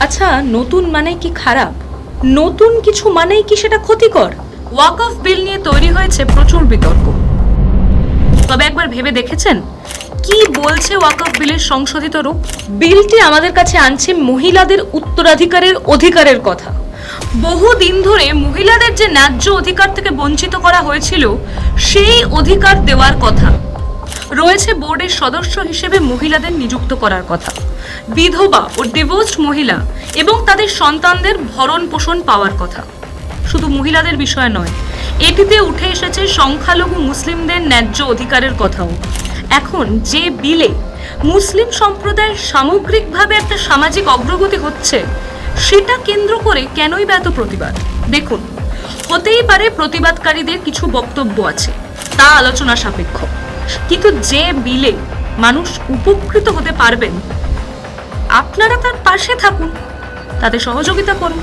আচ্ছা, নতুন মানেই কি খারাপ? নতুন কিছু মানেই কি সেটা ক্ষতিকর? ওয়াকফ বিল নিয়ে তৈরি হয়েছে প্রচুর বিতর্ক। তবে একবার ভেবে দেখেছেন কি বলছে ওয়াকফ বিলের সংশোধিত রূপ? বিলটি আমাদের কাছে আনছে মহিলাদের উত্তরাধিকারের অধিকারের কথা। বহুদিন ধরে মহিলাদের যে ন্যায্য অধিকার থেকে বঞ্চিত করা হয়েছিল সেই অধিকার দেওয়ার কথা। রয়েছে বোর্ডের সদস্য হিসেবে মহিলাদের নিযুক্ত করার কথা, বিধবা ও ডিভোর্সড মহিলা এবং তাদের সন্তানদের ভরণ পোষণ পাওয়ার কথা। শুধু মহিলাদের বিষয় নয়, এটিতে উঠে এসেছে সংখ্যালঘু মুসলিমদের ন্যায্য অধিকারের কথাও। এখন যে বিলে মুসলিম সম্প্রদায়ের সামগ্রিকভাবে একটা সামাজিক অগ্রগতি হচ্ছে, সেটা কেন্দ্র করে কেনই বা এত প্রতিবাদ? দেখুন, হতেই পারে প্রতিবাদকারীদের কিছু বক্তব্য আছে, তা আলোচনা সাপেক্ষ, কিন্তু যে বিলে মানুষ উপকৃত হতে পারবেন, আপনারা তার পাশে থাকুন, তাদের সহযোগিতা করুন।